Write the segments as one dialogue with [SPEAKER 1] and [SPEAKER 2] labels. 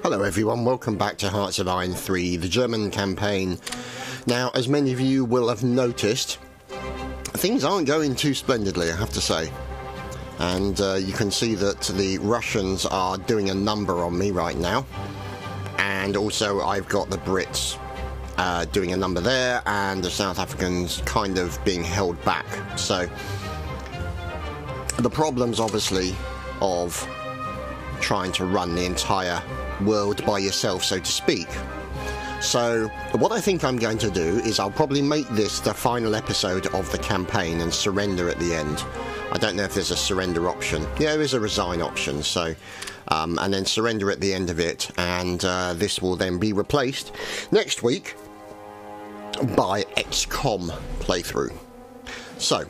[SPEAKER 1] Hello everyone, welcome back to Hearts of Iron 3, the German campaign. Now, as many of you will have noticed, things aren't going too splendidly, I have to say. And you can see that the Russians are doing a number on me right now. And also I've got the Brits doing a number there, and the South Africans kind of being held back. So, the problems obviously of trying to run the entire world by yourself, so to speak. So what I think I'm going to do is I'll probably make this the final episode of the campaign and surrender at the end. I don't know if there's a surrender option. Yeah, there is a resign option, so and then surrender at the end of it, and this will then be replaced next week by XCOM playthrough. So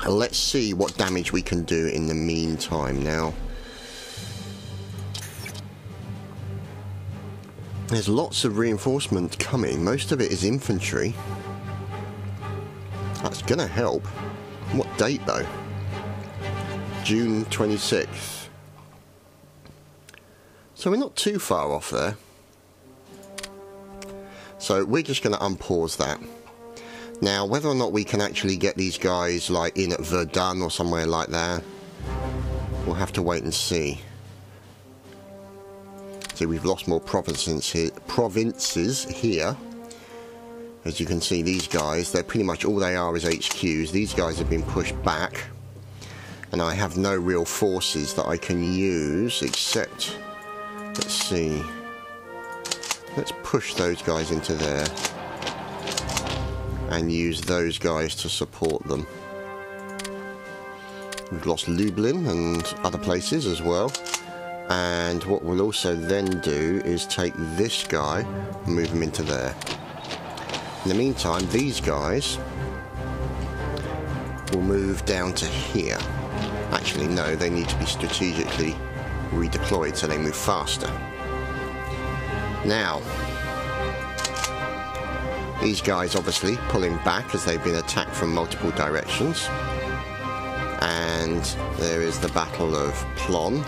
[SPEAKER 1] let's see what damage we can do in the meantime. Now, there's lots of reinforcement coming. Most of it is infantry. That's gonna help. What date though? June 26th. So we're not too far off there. So we're just gonna unpause that. Now, whether or not we can actually get these guys like in at Verdun or somewhere like that, we'll have to wait and see. See, we've lost more provinces here. As you can see, these guys, they're pretty much all they are is HQs. These guys have been pushed back, and I have no real forces that I can use except, let's see, let's push those guys into there and use those guys to support them. We've lost Lublin and other places as well. And what we'll also then do is take this guy and move him into there. In the meantime, these guys will move down to here. Actually, no, they need to be strategically redeployed so they move faster. Now, these guys obviously pulling back as they've been attacked from multiple directions. And there is the Battle of Plon.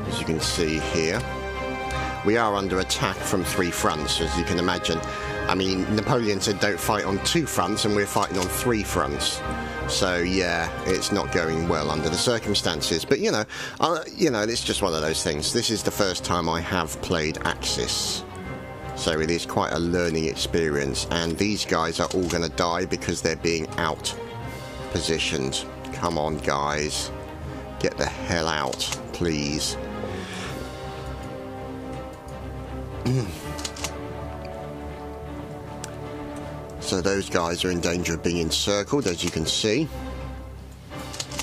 [SPEAKER 1] As you can see here, we are under attack from 3 fronts, as you can imagine. I mean, Napoleon said don't fight on 2 fronts, and we're fighting on 3 fronts. So yeah, it's not going well under the circumstances. But you know, it's just one of those things. This is the first time I have played Axis, so it is quite a learning experience. And these guys are all going to die because they're being out positioned. Come on, guys, get the hell out, please. So those guys are in danger of being encircled, as you can see.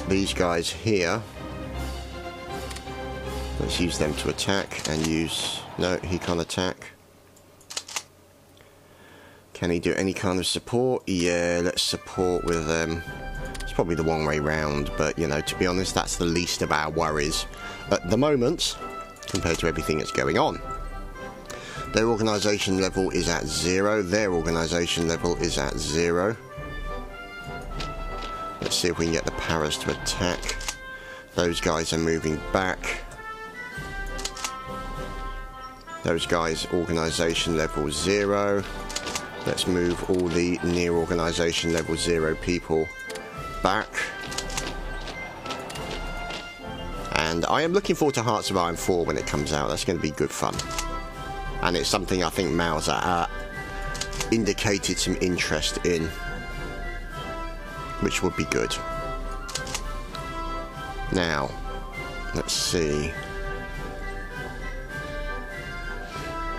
[SPEAKER 1] These guys here, let's use them to attack and use... No, he can't attack. Can he do any kind of support? Yeah, let's support with them. It's probably the wrong way round, but you know, to be honest, that's the least of our worries at the moment compared to everything that's going on. Their organisation level is at 0. Their organisation level is at 0. Let's see if we can get the Paras to attack. Those guys are moving back. Those guys, organisation level 0. Let's move all the near organisation level 0 people back. And I am looking forward to Hearts of Iron 4 when it comes out. That's going to be good fun. And it's something I think Mauser indicated some interest in, which would be good. Now, let's see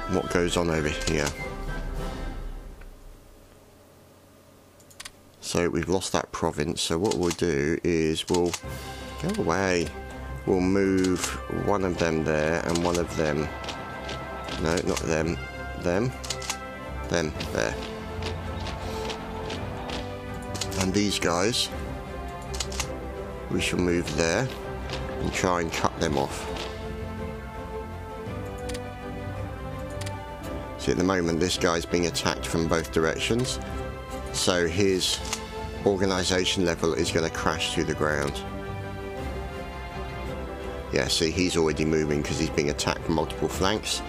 [SPEAKER 1] what goes on over here. So we've lost that province, so what we'll do is we'll go away. We'll move one of them there and one of them. No, not them. Them, there. And these guys, we shall move there and try and cut them off. See, at the moment, this guy's being attacked from both directions, so his organisation level is going to crash to the ground. Yeah, see, he's already moving because he's being attacked from multiple flanks.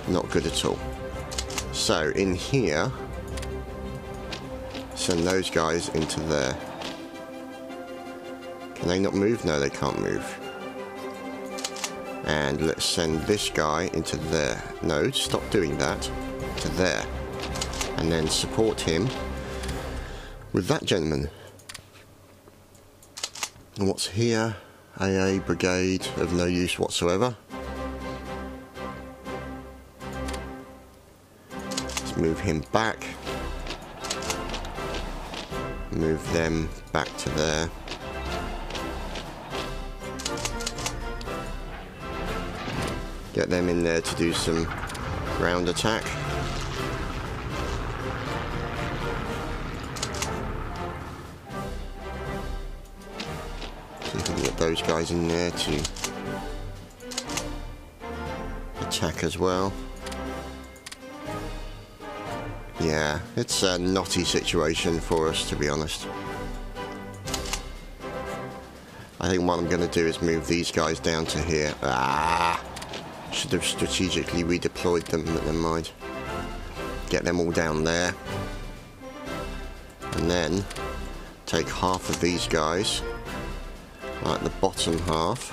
[SPEAKER 1] Not good at all. So, in here, send those guys into there. Can they not move? No, they can't move. And let's send this guy into there. No, stop doing that. To there. And then support him with that gentleman. And what's here? AA brigade of no use whatsoever. Let's move him back. Move them back to there. Get them in there to do some ground attack. See if we can get those guys in there to attack as well. Yeah, it's a knotty situation for us, to be honest. I think what I'm going to do is move these guys down to here. Should have strategically redeployed them, but never mind. Get them all down there. And then take half of these guys, like the bottom half,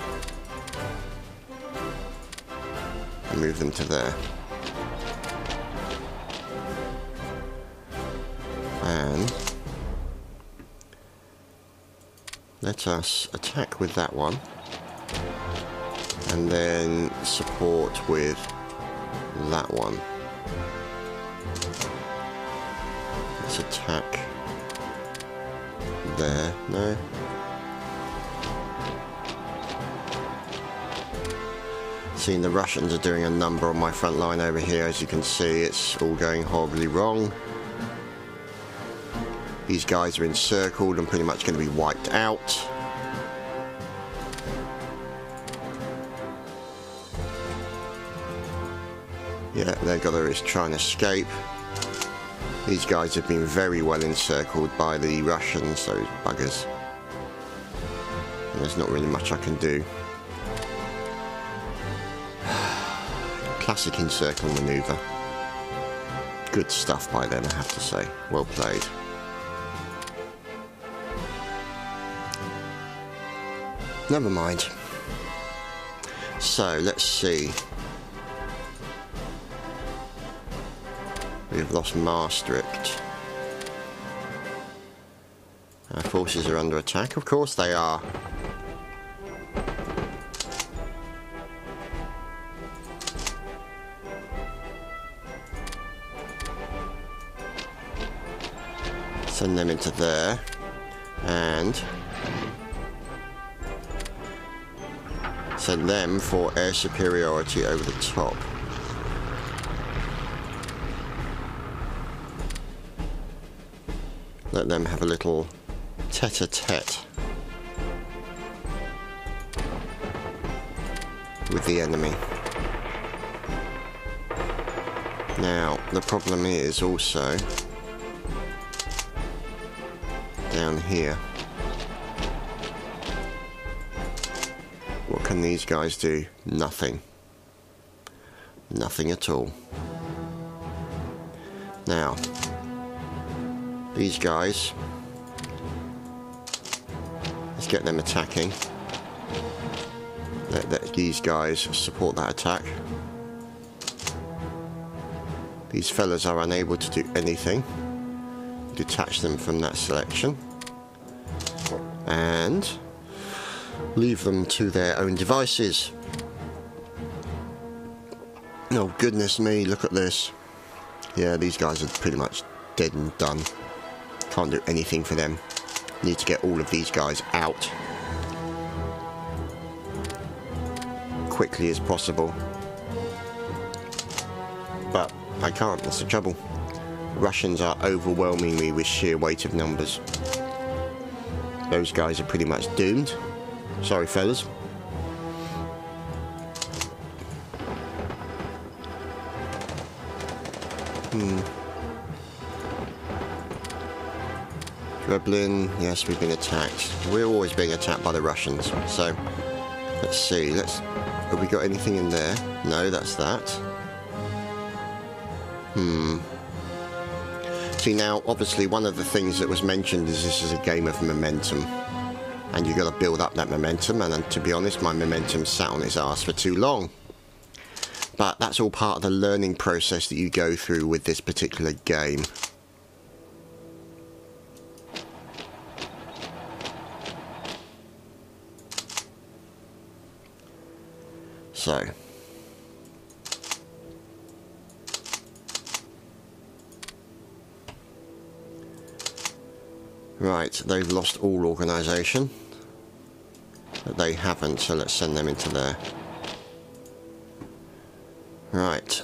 [SPEAKER 1] and move them to there. And let us attack with that one. And then support with that one. Let's attack there. No. Seeing the Russians are doing a number on my front line over here. As you can see, it's all going horribly wrong. These guys are encircled and pretty much going to be wiped out. Yeah, their guy is trying to escape. These guys have been very well encircled by the Russians, those buggers. And there's not really much I can do. Classic encircle maneuver. Good stuff by them, I have to say. Well played. Never mind. So, let's see. We've lost Maastricht. Our forces are under attack. Of course they are. Send them into there. And send them for air superiority over the top. Let them have a little tete-a-tete with the enemy. Now, the problem is also down here. What can these guys do? Nothing. Nothing at all. Now, these guys, let's get them attacking. Let these guys support that attack. These fellas are unable to do anything. Detach them from that selection and leave them to their own devices. Oh goodness me, look at this. Yeah, these guys are pretty much dead and done. Can't do anything for them. Need to get all of these guys out quickly as possible. But I can't, that's the trouble. Russians are overwhelming me with sheer weight of numbers. Those guys are pretty much doomed. Sorry fellas. Kremlin, yes, we've been attacked. We're always being attacked by the Russians. So, let's see. Have we got anything in there? No, that's that. See, now, obviously, one of the things that was mentioned is this is a game of momentum. And you've got to build up that momentum. And to be honest, my momentum sat on its arse for too long. But that's all part of the learning process that you go through with this particular game. So, right, they've lost all organisation, but they haven't, so let's send them into there. Right.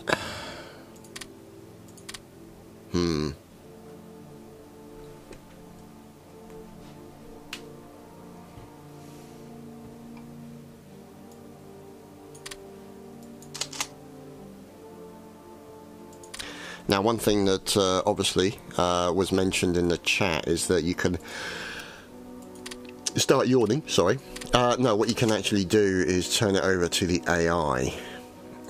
[SPEAKER 1] Now, one thing that obviously was mentioned in the chat is that you can start yawning, sorry. No, what you can actually do is turn it over to the AI.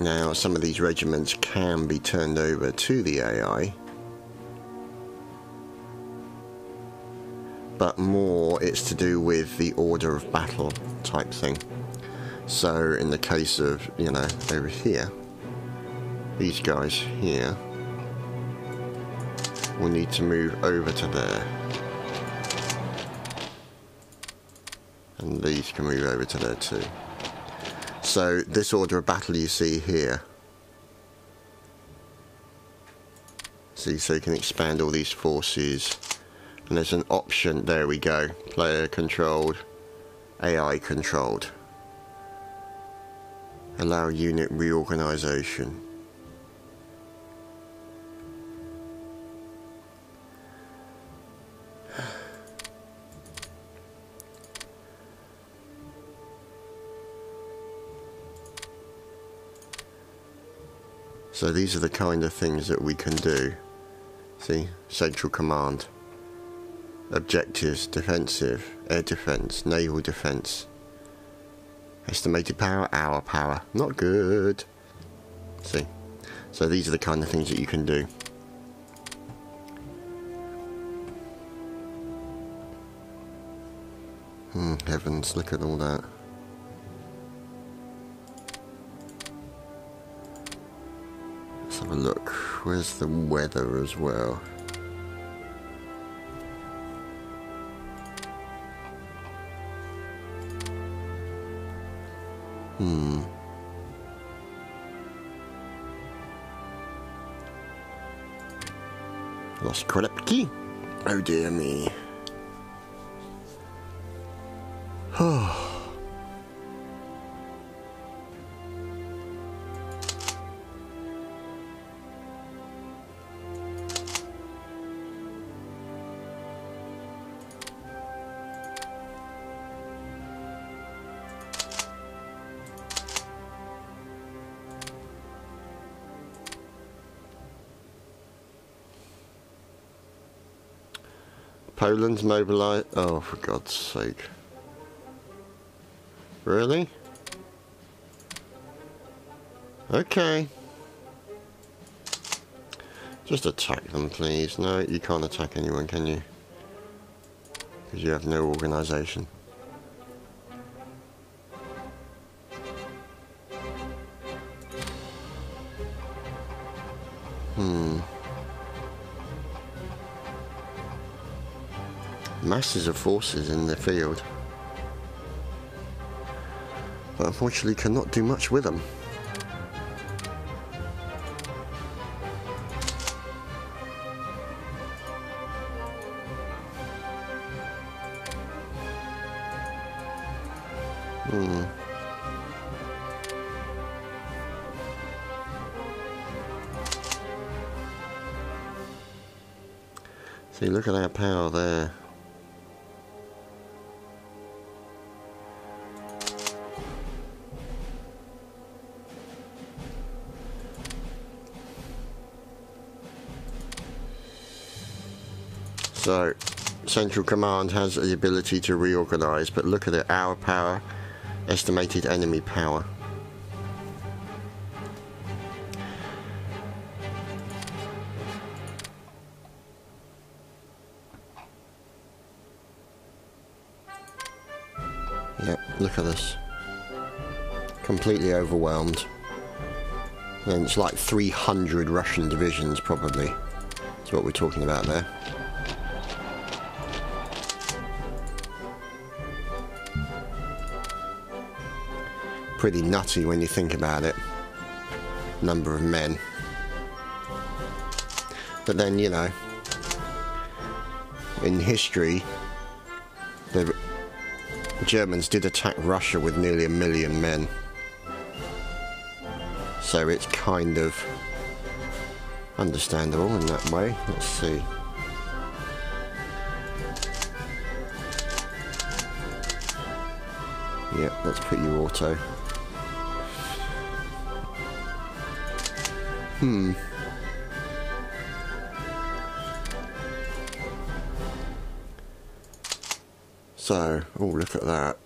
[SPEAKER 1] Now, some of these regiments can be turned over to the AI, but more it's to do with the order of battle type thing. So, in the case of, you know, over here, these guys here will need to move over to there. And these can move over to there too. So this order of battle you see here. See, so you can expand all these forces. And there's an option, there we go. Player controlled, AI controlled. Allow unit reorganization. So these are the kind of things that we can do. See, central command, objectives, defensive, air defense, naval defense, estimated power, hour power, not good. See, so these are the kind of things that you can do. Heavens, look at all that. Let's have a look. Where's the weather as well? Lost credit key. Oh dear me. Poland's mobilized. Oh, for God's sake. Really? Okay. Just attack them, please. No, you can't attack anyone, can you? Because you have no organisation. Masses of forces in the field, but unfortunately cannot do much with them. See, look at our power there. So, Central Command has the ability to reorganize, but look at it, our power, estimated enemy power. Yep, look at this. Completely overwhelmed. And it's like 300 Russian divisions, probably. That's what we're talking about there. Pretty nutty when you think about it. Number of men. But then, you know, in history, the Germans did attack Russia with nearly 1 million men. So it's kind of understandable in that way. Let's see. Yep, let's put you auto. So, oh, look at that.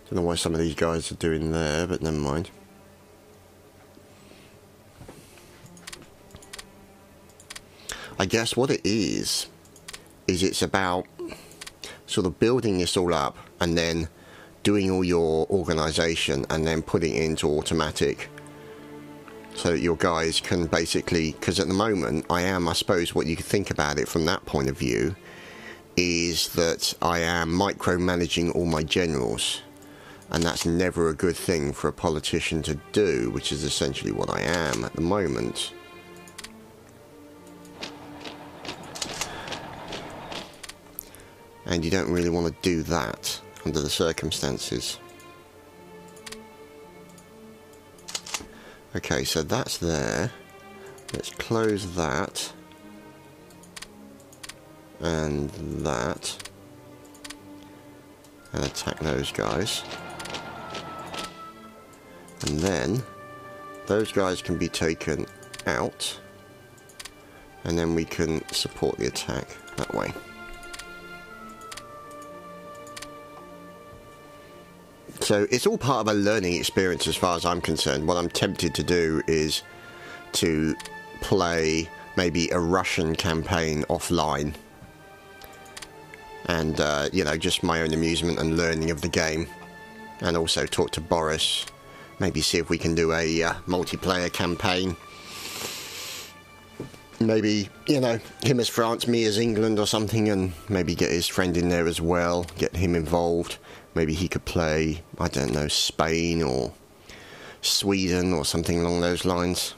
[SPEAKER 1] Don't know why some of these guys are doing there, but never mind. I guess what it is it's about sort of building this all up and then doing all your organisation and then putting it into automatic so that your guys can basically, because at the moment I suppose what you could think about it from that point of view is that I am micromanaging all my generals, and that's never a good thing for a politician to do, which is essentially what I am at the moment. And you don't really want to do that under the circumstances. Okay, so that's there. Let's close that. And that. And attack those guys. And then those guys can be taken out. And then we can support the attack that way. So it's all part of a learning experience as far as I'm concerned. What I'm tempted to do is to play maybe a Russian campaign offline. And, you know, just my own amusement and learning of the game. And also talk to Boris. Maybe see if we can do a multiplayer campaign. Maybe, you know, him as France, me as England or something. And maybe get his friend in there as well. Get him involved. Maybe he could play, I don't know, Spain or Sweden or something along those lines.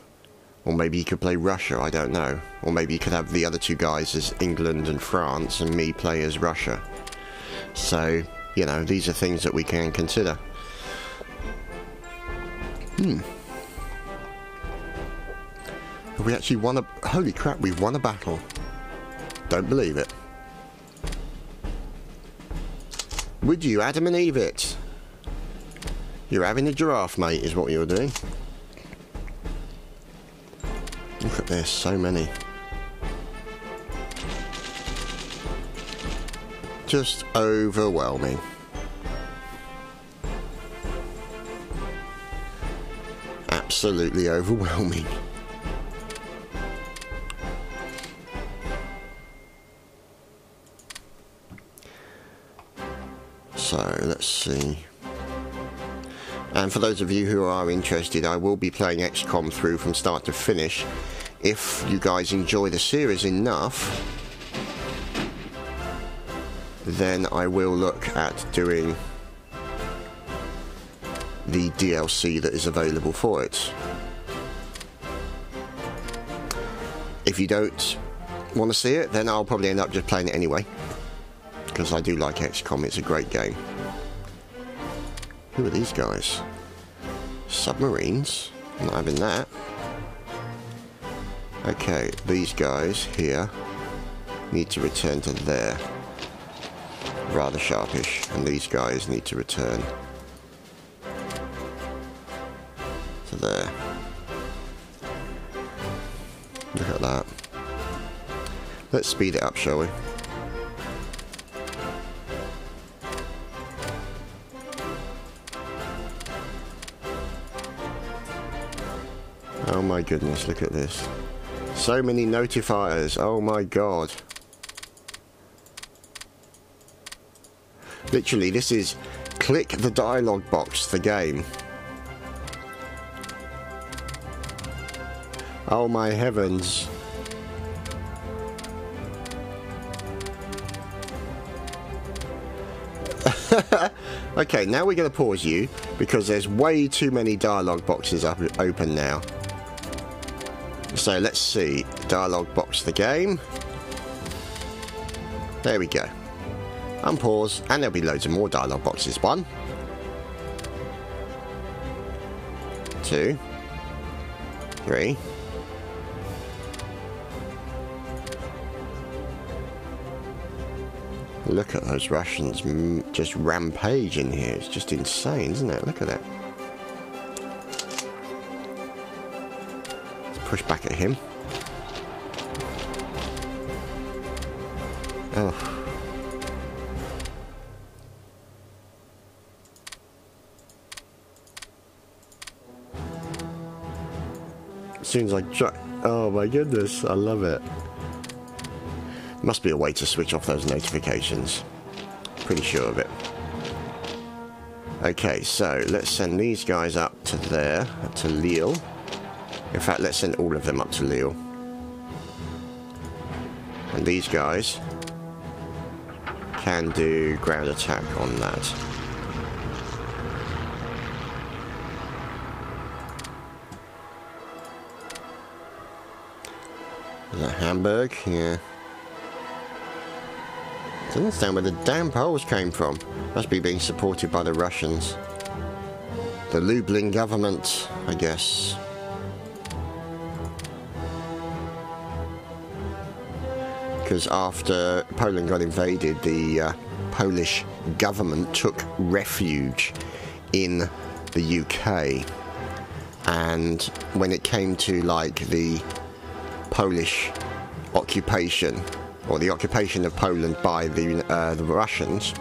[SPEAKER 1] Or maybe he could play Russia, I don't know. Or maybe he could have the other two guys as England and France and me play as Russia. So, you know, these are things that we can consider. Have we actually won a... Holy crap, we've won a battle. Don't believe it. Would you Adam and Eve it? You're having a giraffe, mate, is what you're doing. Look at this, so many. Just overwhelming. Absolutely overwhelming. So, let's see. And for those of you who are interested, I will be playing XCOM through from start to finish. If you guys enjoy the series enough, then I will look at doing the DLC that is available for it. If you don't want to see it, then I'll probably end up just playing it anyway. Because I do like XCOM, it's a great game. Who are these guys? Submarines? I'm not having that. Okay, these guys here need to return to there. Rather sharpish. And these guys need to return to there. Look at that. Let's speed it up, shall we? Oh my goodness, look at this. So many notifiers, oh my god. Literally, this is click the dialogue box, the game. Oh my heavens. Okay, now we're going to pause you because there's way too many dialogue boxes open now. So let's see. Dialogue box the game. There we go. Unpause, and there'll be loads of more dialogue boxes. 1, 2, 3. Look at those Russians just rampage in here. It's just insane, isn't it? Look at that. Let's push back at him. Oh. As soon as I try... Oh my goodness, I love it. Must be a way to switch off those notifications. Pretty sure of it. Okay, so let's send these guys up to there, up to Lille. In fact, let's send all of them up to Lille. And these guys can do ground attack on that. Is that Hamburg? Yeah. Doesn't understand where the damn Poles came from. Must be being supported by the Russians. The Lublin government, I guess. Because after Poland got invaded, the Polish government took refuge in the UK. And when it came to, like, the Polish occupation, or the occupation of Poland by the Russians,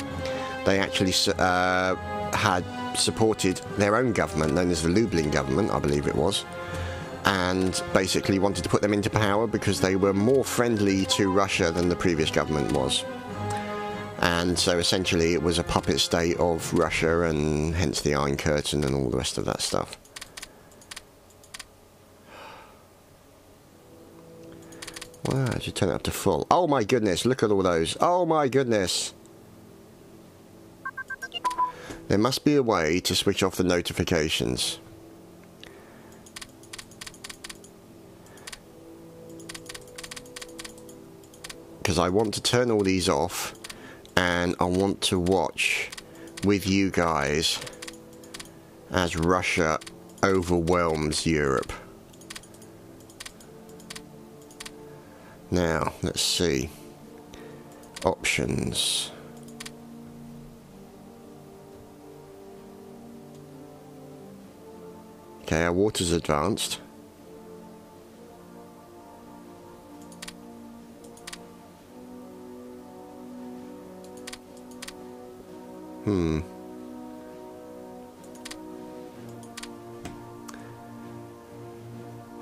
[SPEAKER 1] they actually had supported their own government, known as the Lublin government, I believe it was, and basically wanted to put them into power because they were more friendly to Russia than the previous government was. And so essentially it was a puppet state of Russia, and hence the Iron Curtain and all the rest of that stuff. Wow, I should turn it up to full. Oh my goodness, look at all those. Oh my goodness. There must be a way to switch off the notifications. Because I want to turn all these off, and I want to watch with you guys as Russia overwhelms Europe. Now, let's see. Options. Okay, our water's advanced.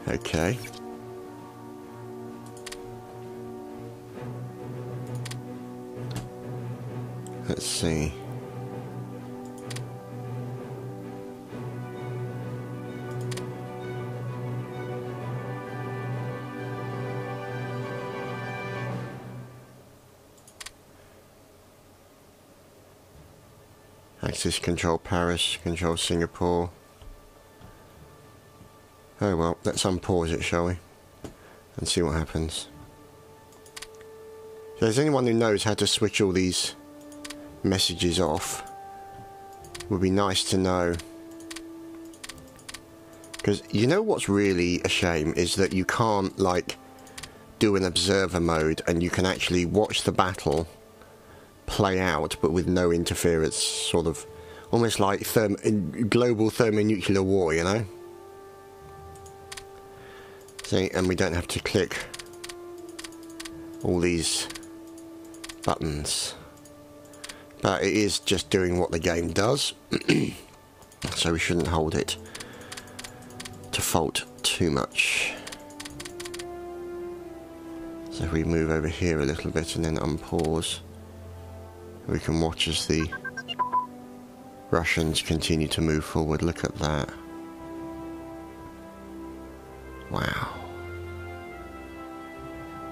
[SPEAKER 1] Okay. Let's see. Axis control Paris, control Singapore. Oh well, let's unpause it, shall we? And see what happens. So there's anyone who knows how to switch all these messages off, would be nice to know. Because you know what's really a shame is that you can't, like, do an observer mode and you can actually watch the battle play out but with no interference, sort of almost like global thermonuclear war, you know? See, and we don't have to click all these buttons. But it is just doing what the game does. So we shouldn't hold it to fault too much. So if we move over here a little bit and then unpause, we can watch as the Russians continue to move forward. Look at that. Wow.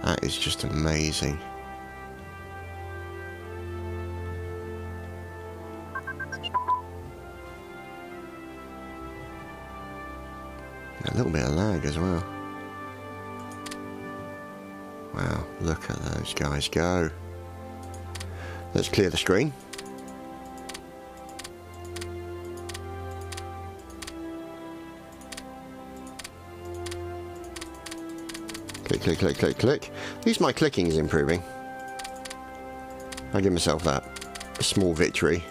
[SPEAKER 1] That is just amazing. A little bit of lag as well. Wow, look at those guys go. Let's clear the screen. Click, click, click, click, click. At least my clicking is improving. I give myself that. A small victory.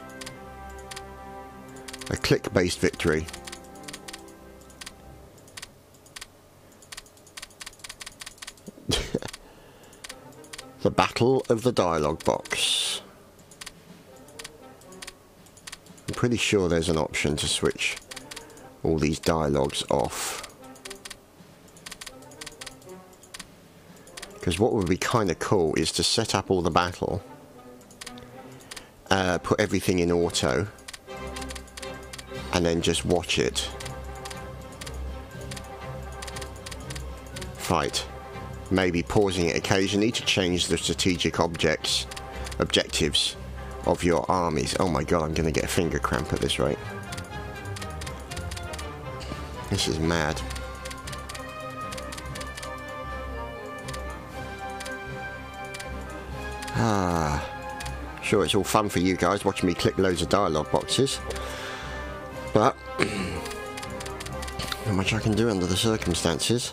[SPEAKER 1] A click-based victory. The Battle of the Dialogue Box. I'm pretty sure there's an option to switch all these dialogues off. Because what would be kind of cool is to set up all the battle, put everything in auto, and then just watch it fight. Maybe pausing it occasionally to change the strategic objectives of your armies. Oh my god, I'm going to get a finger cramp at this rate. This is mad. Sure, it's all fun for you guys watching me click loads of dialogue boxes, but not much I can do under the circumstances.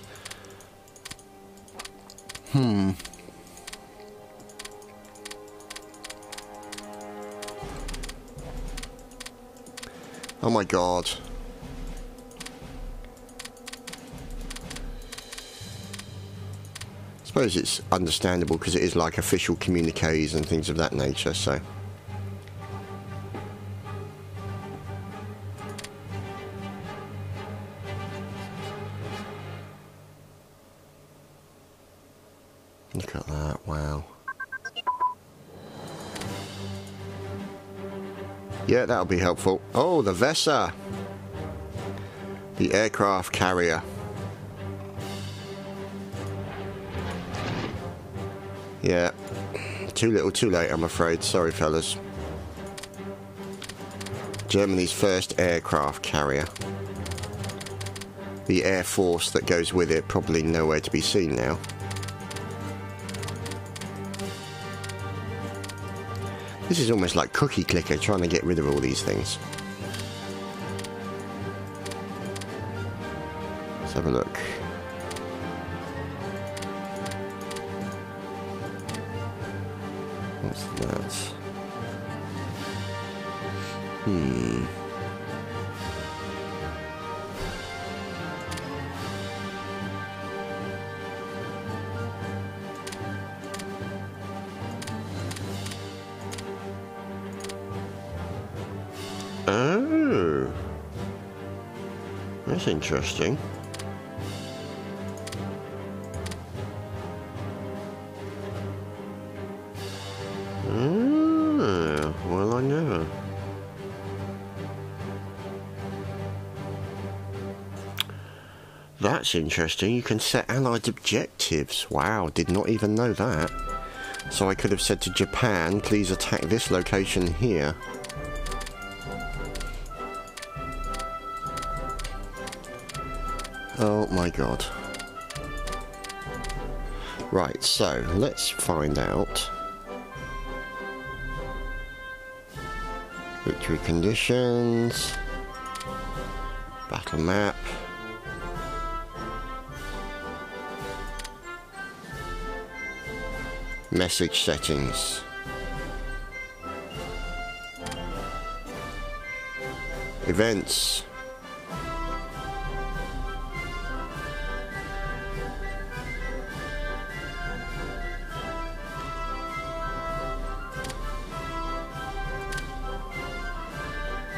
[SPEAKER 1] Oh my god. I suppose it's understandable because it is like official communiques and things of that nature, so. Look at that, wow. Yeah, that'll be helpful. Oh, the Vesa. The aircraft carrier. Yeah, too little too late, I'm afraid. Sorry, fellas. Germany's first aircraft carrier. The air force that goes with it probably nowhere to be seen now. This is almost like Cookie Clicker trying to get rid of all these things. Let's have a look. What's that? Oh, that's interesting. Well, I know. That's interesting. You can set allied objectives. Wow, did not even know that. So I could have said to Japan, please attack this location here. Oh my god. Right, so let's find out. Victory conditions. Battle map. Message settings. Events.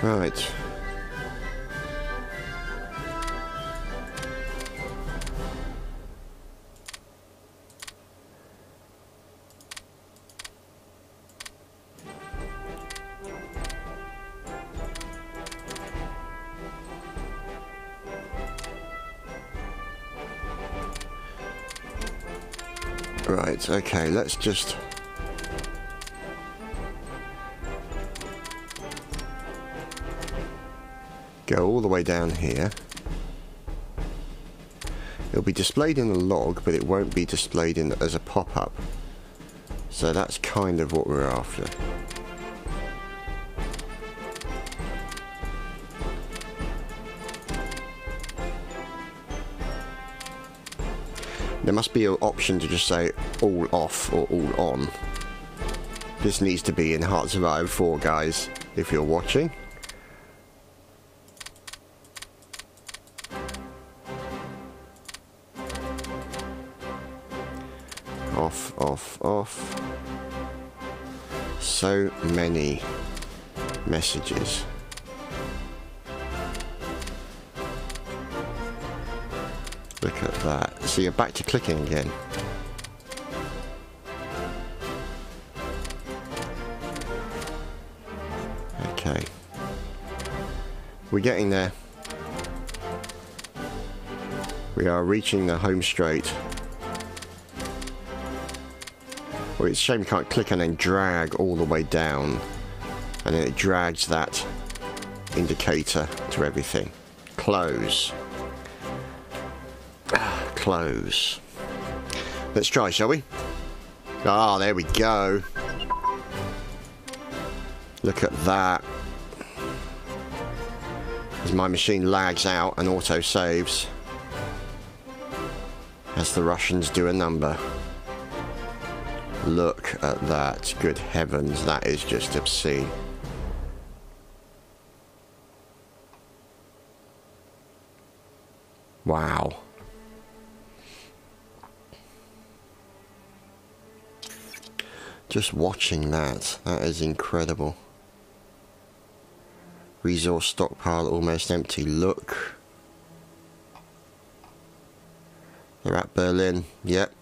[SPEAKER 1] Right. Right, okay, let's just... go all the way down here. It'll be displayed in the log, but it won't be displayed in as a pop-up. So that's kind of what we're after. There must be an option to just say all off or all on. This needs to be in Hearts of Iron 4, guys, if you're watching. Off, off, off. So many messages. Look at that. So you're back to clicking again. Okay. We're getting there. We are reaching the home straight. Well, it's a shame you can't click and then drag all the way down. And then it drags that indicator to everything. Close. Close. Let's try, shall we? Ah, there we go. Look at that. As my machine lags out and auto saves. As the Russians do a number. Look at that. Good heavens, that is just obscene. Wow. Just watching that is incredible. Resource stockpile almost empty. Look. They're at Berlin. Yep.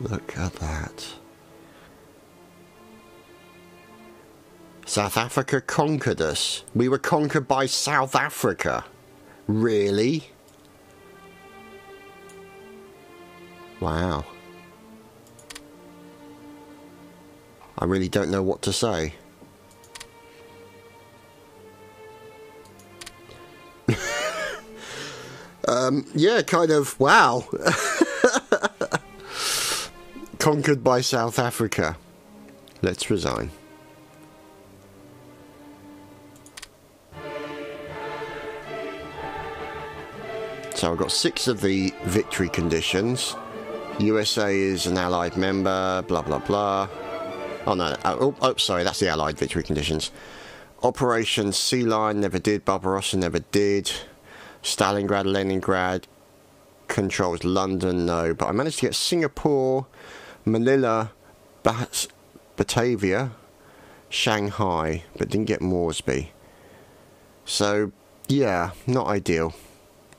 [SPEAKER 1] Look at that. South Africa conquered us. We were conquered by South Africa. Really? Wow. I really don't know what to say. Yeah, kind of, wow. Conquered by South Africa. Let's resign. So I've got 6 of the victory conditions. USA is an allied member, blah blah blah. Oh no, oh sorry, that's the allied victory conditions. Operation Sea Lion never did, Barbarossa never did. Stalingrad, Leningrad controls London, no. But I managed to get Singapore, Manila, Batavia, Shanghai, but didn't get Moresby. So yeah, not ideal.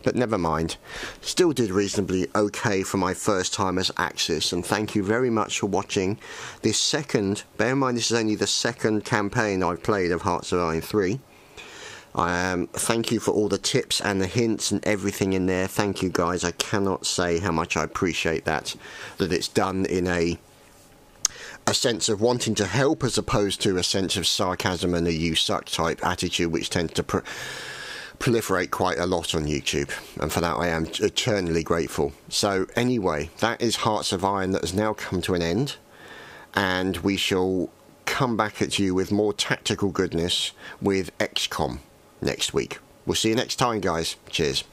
[SPEAKER 1] But never mind. Still did reasonably okay for my first time as Axis, and thank you very much for watching this second, bear in mind this is only the second campaign I've played of Hearts of Iron 3. Thank you for all the tips and the hints and everything in there. Thank you guys, I cannot say how much I appreciate that it's done in a sense of wanting to help as opposed to a sense of sarcasm and a you suck type attitude which tends to proliferate quite a lot on YouTube, and for that I am eternally grateful. So anyway, that is Hearts of Iron that has now come to an end, and we shall come back at you with more tactical goodness with XCOM next week. We'll see you next time, guys. Cheers.